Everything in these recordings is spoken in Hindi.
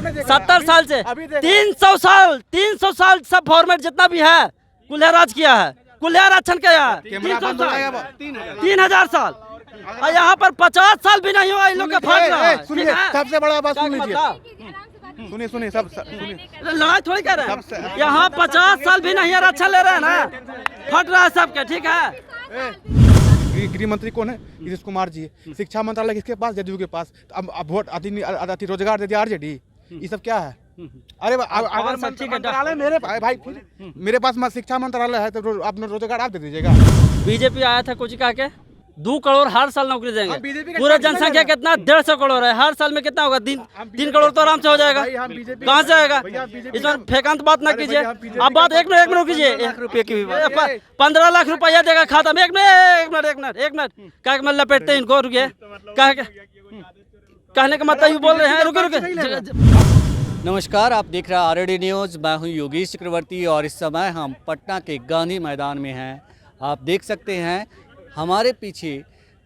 70 साल से 300 साल सब फॉर्मेट जितना भी है कुल्हे राज किया है, कुल्हे राज किया है 3000 साल। और यहाँ पर 50 साल भी नहीं हुआ इन लोग का फट रहा है। सुनिए, सबसे बड़ा बात सुन लीजिए, सुनिए सब सुनिए, लड़ाई थोड़ी कर रहे हैं यहाँ। 50 साल भी नहीं है, रक्षा ले रहे हैं ना, फट रहा है सबके। ठीक है, गृह मंत्री कौन है? नीतीश कुमार जी। शिक्षा मंत्रालय किसके पास? जदयू के पास। अब वोट अति रोजगार दे दिया आरजेडी। ये सब क्या है? अरे अगर मंत्रालय मेरे पास शिक्षा मंत्रालय है तो आप रोजगार आप दे दीजिएगा। बीजेपी आया था कुछ कहा के 2 करोड़ हर साल नौकरी देंगे। पूरा जनसंख्या कितना 150 करोड़ है, हर साल में कितना होगा? 3 करोड़ तो आराम से हो जाएगा। कहाँ से आएगा? इसमें फेकांत बात ना कीजिए। आप बात एक मिनट कीजिए। 1 रुपये की 15 लाख रुपया देगा खाता में। एक मिनट क्या मैं लपेटते इनको? रुकिए, कहने का मतलब ये बोल रहे हैं। रुके। नमस्कार, आप देख रहे हैं आरडी न्यूज़। मैं हूं योगेश चक्रवर्ती और इस समय हम पटना के गांधी मैदान में हैं। आप देख सकते हैं हमारे पीछे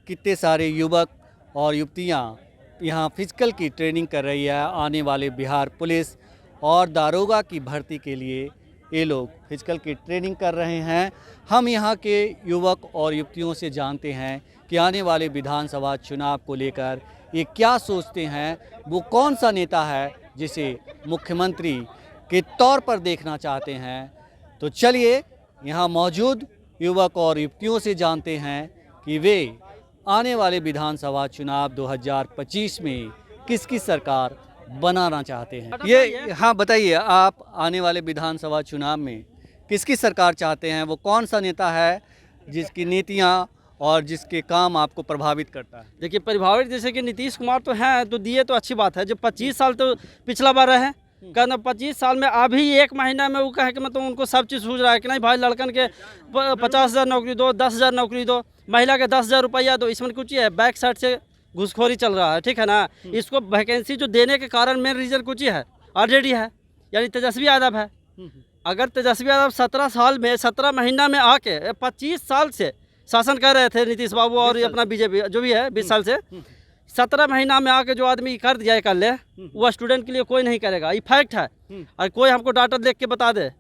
कितने सारे युवक और युवतियां यहां फिजिकल की ट्रेनिंग कर रही है। आने वाले बिहार पुलिस और दारोगा की भर्ती के लिए ये लोग फिजिकल की ट्रेनिंग कर रहे हैं। हम यहां के युवक और युवतियों से जानते हैं कि आने वाले विधानसभा चुनाव को लेकर ये क्या सोचते हैं, वो कौन सा नेता है जिसे मुख्यमंत्री के तौर पर देखना चाहते हैं। तो चलिए यहाँ मौजूद युवक और युवतियों से जानते हैं कि वे आने वाले विधानसभा चुनाव 2025 में किसकी सरकार बनाना चाहते हैं। ये हाँ बताइए, आप आने वाले विधानसभा चुनाव में किसकी सरकार चाहते हैं? वो कौन सा नेता है जिसकी नीतियाँ और जिसके काम आपको प्रभावित करता है? देखिए, प्रभावित जैसे कि नीतीश कुमार तो हैं, तो दिए तो अच्छी बात है। जो 25 साल तो पिछला बार रहे, कहना 25 साल में अभी 1 महीना में वो कहे कि मतलब उनको सब चीज़ सूझ रहा है कि नहीं भाई, लड़कन के 50,000 नौकरी दो, 10,000 नौकरी दो, महिला के 10,000 रुपया दो। इसमें कुछ है, बैक साइड से घुसखोरी चल रहा है। ठीक है ना, इसको वैकेंसी जो देने के कारण मेन रीज़न कुछ ही है, आरजेडी है, यानी तेजस्वी यादव है। अगर तेजस्वी यादव 17 साल में 17 महीना में आके 25 साल से शासन कर रहे थे नीतीश बाबू और अपना बीजेपी जो भी है 20 साल से, 17 महीना में आके जो आदमी कर दिया कर ले, वो स्टूडेंट के लिए कोई नहीं करेगा। ये फैक्ट है। और कोई हमको डाटा देख के बता दे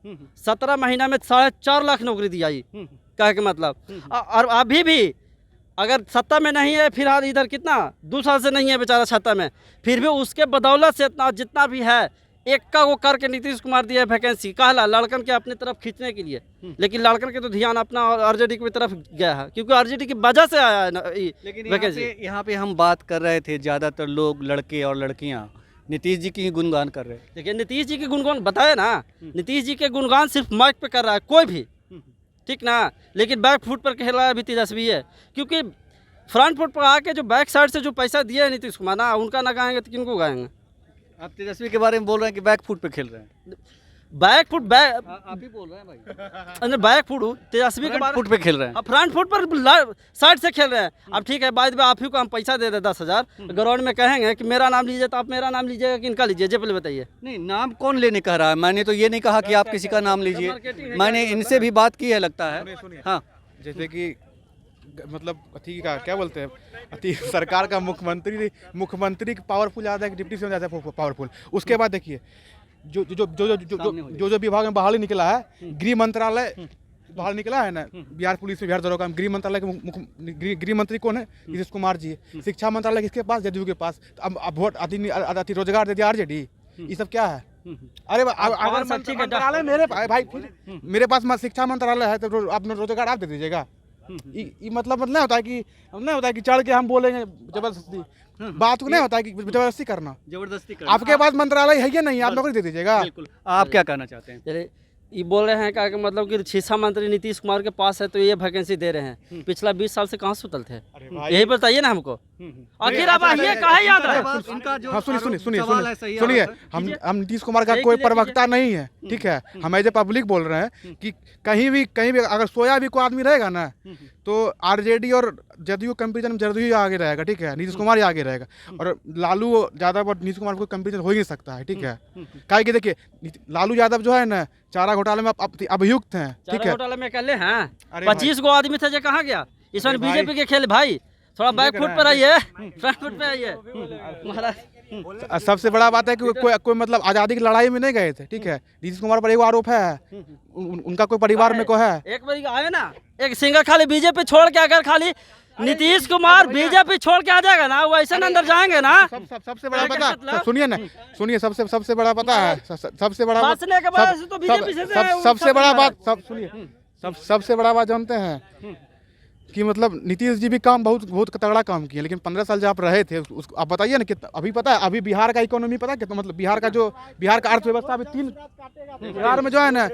17 महीना में 4.5 लाख नौकरी दिया। ये कहे के मतलब। और अभी भी अगर सत्ता में नहीं है, फिलहाल इधर कितना 2 साल से नहीं है बेचारा सत्ता में, फिर भी उसके बदौलत से इतना जितना भी है एक का वो करके नीतीश कुमार दिया वैकेंसी कहला लड़कन के अपनी तरफ खींचने के लिए। लेकिन लड़कन के तो ध्यान अपना आरजेडी की तरफ गया है, क्योंकि आरजेडी की वजह से आया है ना। लेकिन यहाँ पे हम बात कर रहे थे, ज़्यादातर लोग लड़के और लड़कियाँ नीतीश जी की ही गुणगान कर रहे हैं। देखिए, नीतीश जी के गुणगान बताए ना, नीतीश जी के गुणगान सिर्फ माइक पे कर रहा है कोई भी, ठीक ना। लेकिन बैक फुट पर खेल रहा है अभी तेजस्वी है, क्योंकि फ्रंट फुट पर आके जो बैक साइड से जो पैसा दिया है नीतीश कुमार ना, उनका ना गाएंगे तो किनको गाएंगे? आप तेजस्वी के बारे में बोल रहे हैं कि बैक फुट पे खेल रहे हैं। बैक फुट आप ही बोल रहे हैं भाई। बैक फुट तेजस्वी के फुट पे खेल रहे हैं, फ्रंट फुट पर साइड से खेल रहे हैं। अब ठीक है, बाद में आप ही को हम पैसा दे दे 10,000, ग्राउंड में कहेंगे कि मेरा नाम लीजिए, तो आप मेरा नाम लीजिएगा कि इनका लीजिए? पहले बताइए। नहीं, नाम कौन लेने कह रहा है? मैंने तो ये नहीं कहा कि आप किसी का नाम लीजिए। मैंने इनसे भी बात की है, लगता है। हाँ, जैसे कि मतलब अति का क्या बोलते हैं, अति सरकार का मुख्यमंत्री पावरफुल ज़्यादा है कि डिप्टी सीएम ज़्यादा पावरफुल। उसके बाद देखिए जो विभाग में बहाली निकला है, गृह मंत्रालय बहाल निकला है ना, बिहार पुलिस में बिहार दारोगा में, गृह मंत्रालय के गृह मंत्री कौन है? नीतीश कुमार जी। शिक्षा मंत्रालय किसके पास? जदयू के पास। अब वोट अति रोजगार दे दिया आरजेडी। ये सब क्या है? अरे अगर मंत्रालय मेरे पास शिक्षा मंत्रालय है तो आप रोजगार आप दे दीजिएगा। ये मतलब नहीं होता है कि चढ़ के हम बोलेंगे जबरदस्ती। बात को नहीं होता है कि जबरदस्ती करना। आपके पास मंत्रालय है या नहीं, आप नौकरी दे दीजिएगा। आप क्या कहना चाहते हैं? ये बोल रहे हैं क्या कि मतलब कि शिक्षा मंत्री नीतीश कुमार के पास है तो ये वैकेंसी दे रहे हैं। पिछला 20 साल से कहाँ सुतल थे? यही बताइए ना हमको। आखिर अब ये कहाँ याद रहे? सुनिए, हम नीतीश कुमार का कोई प्रवक्ता नहीं है, ठीक है। हम एज ए पब्लिक बोल रहे हैं कि कहीं भी अगर सोया भी कोई आदमी रहेगा ना, तो आरजेडी और जदयू कंपेरिजन में जदयू आगे रहेगा, ठीक है। नीतीश कुमार ही आगे रहेगा, और लालू यादव और नीतीश कुमार को कंपेरिजन हो ही नहीं सकता है, ठीक है। काहे कि देखिए, लालू यादव जो है ना, चारा घोटाले में अभियुक्त हैं, ठीक है। घोटाले में कर ले हैं 25 गो आदमी थे जो कहाँ गया? इसमें बीजेपी के खेल भाई। थोड़ा बैक फुट पर आइए, फ्रंट फुट पे आइए महाराज। सबसे बड़ा बात है कि कोई मतलब आज़ादी की लड़ाई में नहीं गए थे, ठीक है। नीतीश कुमार पर एक आरोप है, उनका कोई परिवार में को है। एक बार आए ना, एक सिंगर खाली बीजेपी छोड़ के अगर खाली नीतीश कुमार बीजेपी छोड़ के आ जाएगा ना, वो ऐसे अंदर जाएंगे ना। सबसे बड़ा पता सुनिए ना, सुनिए सबसे बड़ा पता है, सबसे बड़ा बचने के बाद से तो बीजेपी से सबसे बड़ा बात सुनिए, सबसे बड़ा बात जानते हैं कि मतलब नीतीश जी भी काम बहुत तगड़ा काम किए, लेकिन 15 साल जब आप रहे थे उसको आप बताइए ना कितना। अभी पता है, अभी बिहार का इकोनॉमी पता है कितना, मतलब बिहार का अर्थव्यवस्था अभी बिहार में जो है ना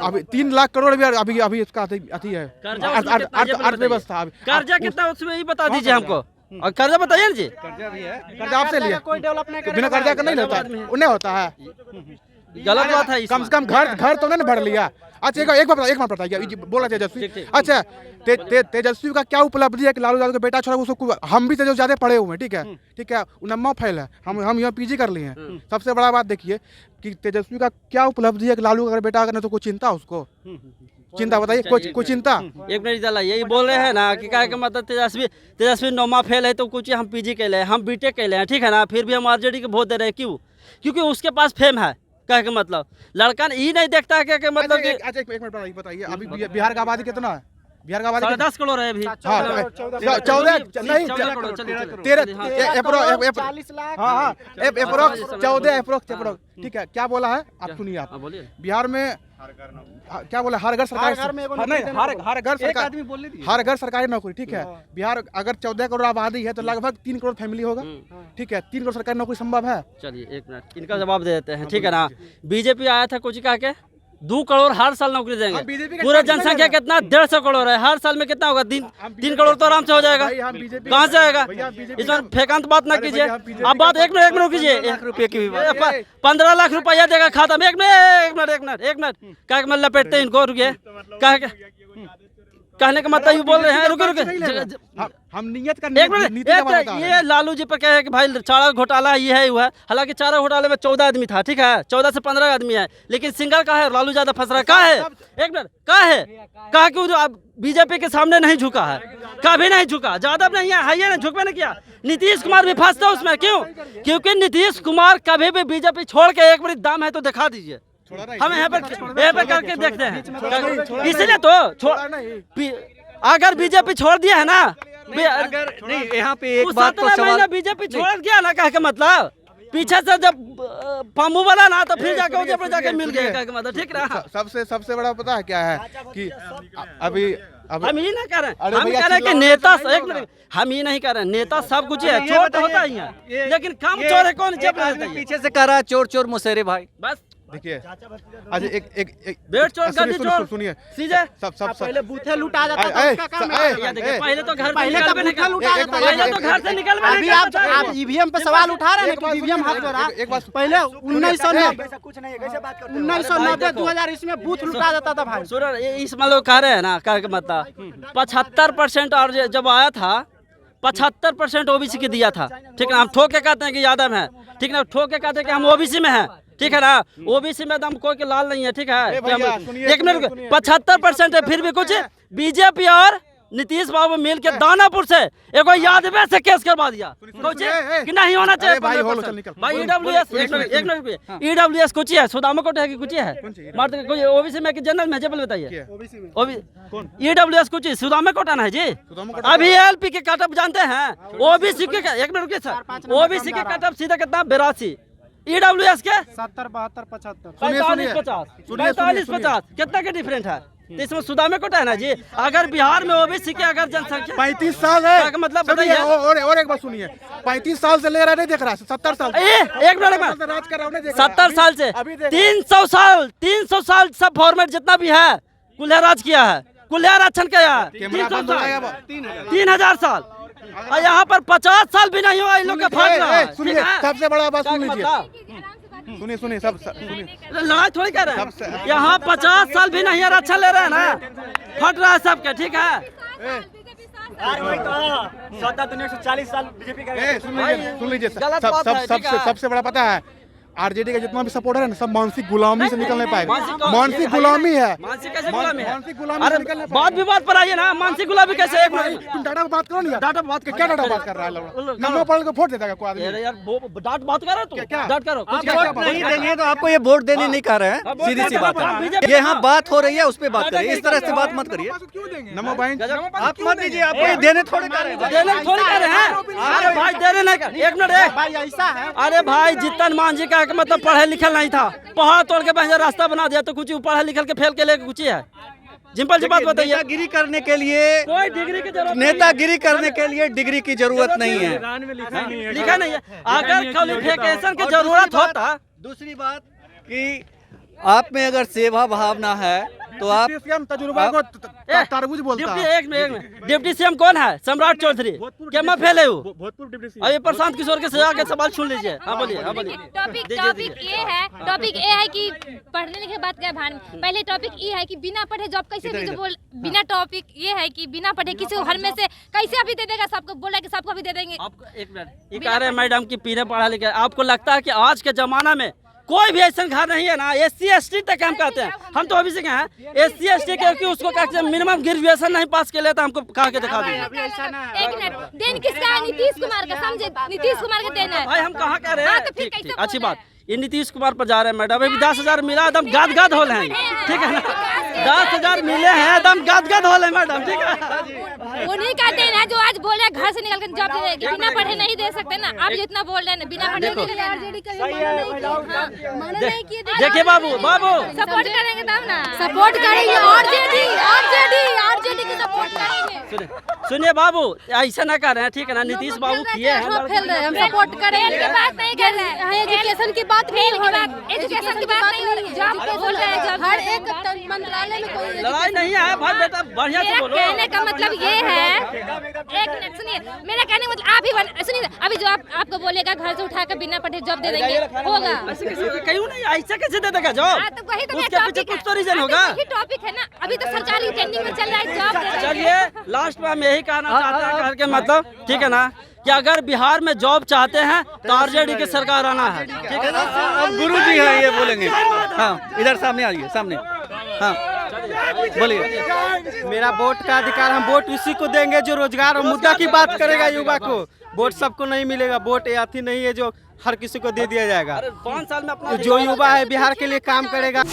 अभी 3 लाख करोड़ अभी इसका अति है अर्थव्यवस्था। कर्जा कितना उसमें ही बता दीजिए हमको, और कर्जा बताइए ना जी। कर्जा आपसे लिया, कोई डेवलप बिना कर्जा का नहीं होता है, उन्हें होता है। गलत बात है। कम से कम घर तो नहीं भर लिया। अच्छा एक बार बताइए, बोला तेजस्वी, अच्छा तेजस्वी का क्या उपलब्धि है कि लालू यादव का बेटा छोड़ा उसको, हम भी तेजस्वी ज्यादा पढ़े हुए हैं, ठीक है, उन्नमा फैल है, हम यहाँ पीजी कर लिए हैं। सबसे बड़ा बात देखिए कि तेजस्वी का क्या उपलब्धि है कि लालू का बेटा अगर नहीं तो कोई चिंता उसको, चिंता बताइए कोई चिंता। एक मिनट चला, यही बोल रहे हैं ना कि क्या कि मतलब तेजस्वी नौमा फेल है तो कुछ हम पीजी के लिए, हम बीटेक के लिए हैं, ठीक है ना, फिर भी हम आरजेडी के वोट दे रहे हैं। क्यों? क्योंकि उसके पास फेम है। क्या के मतलब लड़का ये नहीं देखता है कि मतलब कि अच्छा एक मिनट बताइए, अभी बिहार का आबादी कितना है? बिहार का आबादी 10 करोड़ है अभी। 14 नहीं 14 ठीक है। क्या बोला है आप सुनिए, आप बिहार में क्या बोला, हर घर सरकारी हर घर सरकारी नौकरी, ठीक है। बिहार अगर 14 करोड़ आबादी है तो लगभग 3 करोड़ फैमिली होगा, ठीक है। 3 करोड़ सरकारी नौकरी संभव है? चलिए एक मिनट इनका जवाब दे देते हैं, ठीक है ना। बीजेपी आया था कुछ कहा के 2 करोड़ हर साल नौकरी देंगे। पूरा जनसंख्या कितना 150 करोड़ है, हर साल में कितना होगा? 3 करोड़ तो आराम से हो जाएगा। कहाँ से आएगा? इसमें फेकांत बात ना कीजिए। आप बात एक मिनट कीजिए। 1 रुपये की 15 लाख रुपया देगा खाता में। एक मिनट क्या मैं लपेटते इनको, रुकिए। कहने का मतलब ये बोल रहे हैं, रुके हम नियत का ये लालू जी पर कहे कि भाई चारा घोटाला ये है वो है। हालांकि चारा घोटाले में 14 आदमी था, ठीक है, 14 से 15 आदमी है, लेकिन सिंगल का है लालू ज्यादा फंस रहा है। कहा है? एक मिनट कहा कि जो बीजेपी के सामने नहीं झुका है, कभी नहीं झुका, ज्यादा नहीं है ना, झुकवे नहीं किया। नीतीश कुमार भी फंसता उसमें। क्यों? क्योंकि नीतीश कुमार कभी भी बीजेपी छोड़ के एक बार दाम है तो दिखा दीजिए, हम यहाँ पे करके देखते हैं। इसलिए तो अगर बीजेपी छोड़ दिया है ना, अगर नहीं यहाँ पे एक बात तो सवाल, बीजेपी छोड़ गया ना, कह के मतलब पीछे से जब पामू वाला ना तो फिर जाके मिल गया, कह के मतलब, ठीक ना। सबसे बड़ा पता है क्या है कि अभी हम ये नहीं कह रहे, हम कह रहे कि नेता, एक मिनट, हम ये नहीं कह रहे नेता सब कुछ है, चोर तो होता ही है, लेकिन कम चोर है कौन? पीछे से कह रहा है चोर मुशेरे भाई। बस देखिए आज एक बेट चोर गली चोर सुनिए, सीधे सब पहले बूथे लुटा जाता था, उसका काम है। पहले तो घर पहले तो बूथा लुटा जाता था, पहले तो घर से निकल। अभी आप ईवीएम पे सवाल उठा रहे हैं कि ईवीएम हाथ धरा। पहले 1990 2000 इसमें बूथ लुटा जाता था भाई। सुनो इस मतलब कह रहे हैं ना, कह के मतलब 75% और जब आया था 75% ओबीसी के दिया था, ठीक है। हम ठोक के कहते हैं कि यादव है, ठीक है ना, ठोक के कहते हैं कि हम ओबीसी में हैं, ठीक है ना। ओबीसी में दम कोई के लाल नहीं है, ठीक है। एक मिनट 75% है, फिर भी कुछ बीजेपी और नीतीश बाबू मिल के दानापुर से एक यादव से केस करवा दिया कि नहीं होना चाहिए भाई। ईडब्ल्यूएस कुछ है, सुदामा कोट है कि कुछ है, ओबीसी में कि जनरल में जबल बताइए। ईडब्ल्यूएस कुछ सुदामा कोटा ना है जी। अभी एलपी के कटअप जानते हैं, ओबीसी के एक मिनट सर, ओबीसी के कटअप सीधा कितना 82, ईडब्ल्यूएस के 70 72 75 45 50 कितना के डिफरेंट है? तो इसमें सुदामे कोटा है ना जी। अगर बिहार में ओबीसी के अगर जनसंख्या 35 साल है, क्या मतलब बताइए। और एक बात सुनिए, 35 साल से ले रहा नहीं देख रहा, 70 साल एक मिनट राज कर रहा हूं, 70 साल से 300 साल सब फॉर्मेट जितना भी है कुल्हे राज किया है, कुल्हे आरक्षण किया है 3000 साल, और यहाँ पर 50 साल भी नहीं हुआ इन लोग का फट रहा है। सुनिए सबसे बड़ा बात सुन लीजिए, सुनिए सब सुनिए, लड़ाई थोड़ी कर रहे हैं यहाँ, 50 साल भी नहीं आरक्षण ले रहे हैं ना, फट रहा है सबके, ठीक है। 40 साल बीजेपी का सुन लीजिए सबसे बड़ा पता है आरजेडी का जितना भी सपोर्टर है ना सब मानसिक गुलामी से निकल नहीं पाएगा। मानसिक- मानसिक गुलामी है। मानसिक कैसे गुलामी है? मानसिक गुलामी अरे से निकल नहीं बात पाएगा। विवाद पर आइए ना, मानसिक गुलामी कैसे? एक मिनट, तुम डाटा पे बात करो ना। डाटा पे बात क्या डाटा बात कर रहा है करो। नंबर पढ़ के वोट देता है कोई आदमी? अरे यार डांट बात कर रहे हो क्या? डांट करो कुछ क्या- क्या- क्या- नहीं देंगे तो आपको ये वोट देने नहीं कह रहे हैं, वोट सीधी सी देना बात तो है। बीजेपी ये यहाँ बात हो रही है उस पर बात करिए, इस तरह से बात मत करिए। क्यों देंगे? नमो भाई आप मत दीजिए, आपको ये देने थोड़े कर रहे हैं। देने थोड़ी कर रहे हैं। अरे भाई दे रहे नहीं कर, एक मिनट एक। भाई ऐसा है अरे भाई जीतन मांझी का मतलब पढ़े लिखल नहीं था, पहाड़ तोड़ के बहन रास्ता बना दिया तो कुछ पढ़े लिखल के फेल के लेके कुछ है। सिंपल सी बात बताइए। नेतागिरी करने के लिए कोई डिग्री की जरूरत नेतागिरी करने के लिए डिग्री की जरूरत नहीं है। लिखा नहीं है। अगर क्वालिफिकेशन की जरूरत होता। दूसरी बात कि आप में अगर सेवा भावना है तो आप सीएम तजुर्बा को तरबूज बोलता डिप्टी है। एक मिनट, डिप्टी सीएम कौन है? सम्राट चौधरी। क्या मैं फैले हूँ? Bhojpur deputy CM. अभी प्रशांत किशोर के सजा के सवाल सुन लीजिए। हाँ बोलिए, हाँ बोलिए। टॉपिक ये है कि पढ़ने लिखे बात का भान पहले टॉपिक ये है कि बिना पढ़े जॉब कैसे भी जो बोल बिना टॉपिक ये है कि बिना पढ़े किसी को घर में से कैसे अभी दे देगा? सबको बोला कि सबको भी दे देंगे। आपको एक मिनट, ये कह रहे हैं मैडम की पीने पढ़ा लिखा। आपको लगता है कि आज के जमाना में कोई भी ऐसा घर नहीं है ना SC ST तक हम कहते हैं, हम तो अभी से कहें SC ST क्योंकि उसको कहते हैं मिनिमम ग्रेजुएशन नहीं पास के लिए तो हमको कहा के दिखा दीजिए। एक मिनट, देन किसका है? नीतीश कुमार का, समझे? नीतीश कुमार का देन है। भाई हम कहाँ कह रहे हाँ, हैं? तो फिर ठीक कैसे ठीक, बोल अच्छी रहे बात। ये नीतीश कुमार पर जा रहे हैं मैडम, अभी 10,000 मिला एकदम गाद हो रहे हैं, ठीक है ना? 10,000 मिले हैं एकदम गाद हो रहे हैं मैडम, ठीक है? उन्हीं का देन है जो आज बोल रहे हैं घर से निकल कर जॉब दे देंगे। बिना पढ़े नहीं दे सकते ना। आप जितना बोल रहे हैं बिना पढ़े नहीं दे देखिए बाबू सपोर्ट करेंगे तब ना। सपोर्ट करेंगे आरजेडी की सपोर्ट करेंगे। सुनिए बाबू, ऐसा ना कर रहे हैं, ठीक है ना? नीतीश बाबू किए हैं हम सपोर्ट करेंगे की बात नहीं कर रहे हैं। एजुकेशन की बात नहीं हो रही है। एजुकेशन की बात नहीं हो रही है। जॉब बोल रहे हैं, जॉब हर एक मंत्रालय में कोई लड़ाई नहीं है भाई बेटा, बढ़िया से मेरा बोलो। कहने का मतलब ये है, एक मिनट सुनिए, मेरा कहने का मतलब आप ही सुनिए, अभी जो आपको बोलेगा घर से उठाकर बिना पढ़े जॉब दे देंगे होगा? ऐसे कैसे क्यों नहीं, ऐसा कैसे दे देगा जॉब? हाँ, तो वही तो उसके पीछे कुछ तो रीजन होगा। यही टॉपिक है ना, अभी तो सरकारी ट्रेंडिंग में चल रहा है जॉब दे देंगे। चलिए लास्ट में हम यही कहना चाहते हैं करके मतलब, ठीक है ना, कि अगर बिहार में जॉब चाहते हैं तो आरजेडी की सरकार आना है, ठीक है ना? अब गुरु जी हैं ये बोलेंगे। हाँ इधर सामने आइए, सामने। हाँ बोलिए। मेरा वोट का अधिकार, हम वोट उसी को देंगे जो रोजगार और मुद्दा की बात करेगा युवा को। वोट सबको नहीं मिलेगा, वोट अथी नहीं है जो हर किसी को दे दिया जाएगा। अरे 5 साल में अपना जो युवा है बिहार के लिए काम करेगा।